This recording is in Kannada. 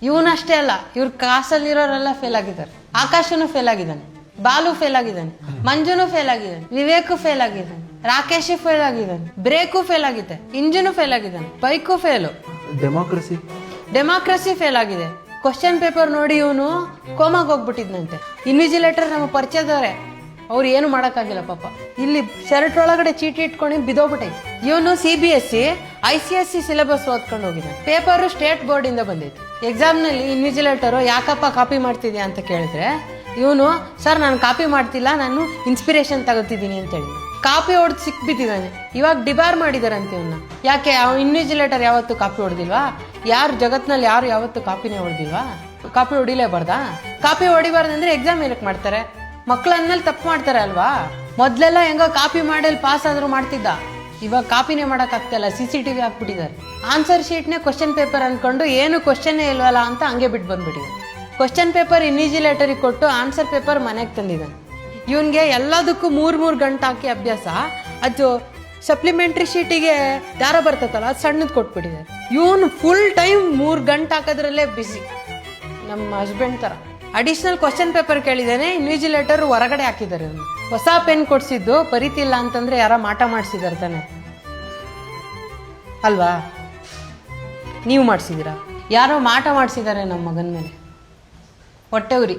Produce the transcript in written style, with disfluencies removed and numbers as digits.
ಇವನಷ್ಟೇ ಅಲ್ಲ, ಇವ್ರ ಕ್ಲಾಸಲ್ಲಿರೋರೆಲ್ಲ ಫೇಲ್ ಆಗಿದ್ದಾರೆ. ಆಕಾಶನು ಫೇಲ್ ಆಗಿದ್ದಾನೆ, ಬಾಲು ಫೇಲ್ ಆಗಿದ್ದಾನೆ, ಮಂಜುನು ಫೇಲ್ ಆಗಿದ್ದಾನೆ, ವಿವೇಕ್ ಫೇಲ್ ಆಗಿದ್ದಾನೆ, ರಾಕೇಶ್ ಫೇಲ್ ಆಗಿದ್ದಾನೆ, ಬ್ರೇಕು ಫೇಲ್ ಆಗಿದೆ, ಇಂಜಿನು ಫೇಲ್ ಆಗಿದ್ದಾನೆ, ಬೈಕು ಫೇಲು, ಡೆಮಾಕ್ರಸಿ ಫೇಲ್ ಆಗಿದೆ. ಕ್ವಶನ್ ಪೇಪರ್ ನೋಡಿ ಇವನು ಕೋಮಾಗ ಹೋಗ್ಬಿಟ್ಟಿದ್ನಂತೆ. ಇನ್ವಿಜಿಲೇಟರ್ ನಮ್ಮ ಪರಿಚಯದವ್ರೆ, ಅವ್ರು ಏನು ಮಾಡೋಕ್ಕಾಗಿಲ್ಲ ಪಾಪ. ಇಲ್ಲಿ ಶರ್ಟ್ ಒಳಗಡೆ ಚೀಟಿ ಇಟ್ಕೊಂಡು ಬಿದ್ದೋಗ್ಬಿಟ್ಟೈತೆ. ಇವನು CBSE ICSE ಸಿಲೆಬಸ್ ಓದ್ಕೊಂಡು ಹೋಗಿದ್ದಾನೆ. ಪೇಪರು ಸ್ಟೇಟ್ ಬೋರ್ಡ್ ಇಂದ ಬಂದೈತೆ. ಎಕ್ಸಾಮ್ನಲ್ಲಿ ಇನ್ವಿಜಿಲೇಟರು ಯಾಕಪ್ಪ ಕಾಪಿ ಮಾಡ್ತಿದ್ಯಾ ಅಂತ ಕೇಳಿದ್ರೆ ಇವನು, ಸರ್ ನಾನು ಕಾಪಿ ಮಾಡ್ತಿಲ್ಲ, ನಾನು ಇನ್ಸ್ಪಿರೇಷನ್ ತಗೋತಿದ್ದೀನಿ ಅಂತ ಹೇಳಿ ಕಾಪಿ ಹೊಡೆದು ಸಿಕ್ಬಿಟ್ಟಿದ್ದಾನೆ. ಇವಾಗ ಡಿಬಾರ್ ಮಾಡಿದಾರಂತೆ ಇವನ್ನ. ಯಾಕೆ ಇನ್ವಿಜಿಲೇಟರ್ ಯಾವತ್ತು ಕಾಪಿ ಹೊಡೆದಿಲ್ವಾ? ಯಾರು ಜಗತ್ನಲ್ಲಿ ಯಾರು ಯಾವತ್ತು ಕಾಪಿನೇ ಹೊಡೆದಿಲ್ವಾ? ಕಾಪಿ ಹೊಡಿಲೇಬಾರ್ದಾ? ಕಾಪಿ ಹೊಡಿಬಾರ್ದಂದ್ರೆ ಎಕ್ಸಾಮ್ ಏನಕ್ಕೆ ಮಾಡ್ತಾರೆ? ಮಕ್ಳಂದ್ಮೇಲೆ ತಪ್ಪು ಮಾಡ್ತಾರೆ ಅಲ್ವಾ? ಮೊದ್ಲೆಲ್ಲ ಹೆಂಗೋ ಕಾಪಿ ಮಾಡಲ್ ಪಾಸ್ ಆದ್ರೂ ಮಾಡ್ತಿದ್ದ, ಇವಾಗ ಕಾಪಿನೇ ಮಾಡಕ್ ಆಗ್ತಿಲ್ಲ, CCTV ಹಾಕ್ಬಿಟ್ಟಿದ್ದಾರೆ. ಆನ್ಸರ್ ಶೀಟ್ನೇ ಕ್ವಶನ್ ಪೇಪರ್ ಅನ್ಕೊಂಡು ಏನು ಕ್ವಶನ್ನೇ ಇಲ್ವಲ್ಲ ಅಂತ ಹಂಗೆ ಬಿಟ್ಟು ಬಂದ್ಬಿಟ್ಟಿದೆ. ಕ್ವಶನ್ ಪೇಪರ್ ಇನ್ವಿಜಿಲೇಟರಿಗೆ ಕೊಟ್ಟು ಆನ್ಸರ್ ಪೇಪರ್ ಮನೆಗೆ ತಂದಿದ್ದಾನೆ. ಇವನ್ಗೆ ಎಲ್ಲದಕ್ಕೂ 3 ಗಂಟೆ ಹಾಕಿ ಅಭ್ಯಾಸ. ಅದು ಸಪ್ಲಿಮೆಂಟ್ರಿ ಶೀಟಿಗೆ ದಾರ ಬರ್ತೈತಲ್ಲ, ಅದು ಸಣ್ಣದ್ ಕೊಟ್ಬಿಟ್ಟಿದ್ದಾರೆ. ಇವನು ಫುಲ್ ಟೈಮ್ 3 ಗಂಟೆ ಹಾಕೋದ್ರಲ್ಲೇ ಬಿಸಿ. ನಮ್ಮ ಹಸ್ಬೆಂಡ್ ತರ ಅಡಿಷನಲ್ ಕ್ವಶನ್ ಪೇಪರ್ ಕೇಳಿದ್ದೇನೆ, ಇನ್ವಿಜಿಲೇಟರ್ ಹೊರಗಡೆ ಹಾಕಿದ್ದಾರೆ. ಅವನು ಹೊಸ ಪೆನ್ ಕೊಡ್ಸಿದ್ದು, ಬರೀತಿಲ್ಲ ಅಂತಂದ್ರೆ ಯಾರ ಮಾಟ ಮಾಡಿಸಿದಾರೆ ತಾನೆ ಅಲ್ವಾ? ನೀವು ಮಾಡಿಸಿದೀರಾ? ಯಾರೋ ಮಾಟ ಮಾಡಿಸಿದ್ದಾರೆ ನಮ್ಮ ಮಗನ ಮೇಲೆ, ಹೊಟ್ಟೆ ಉರಿ.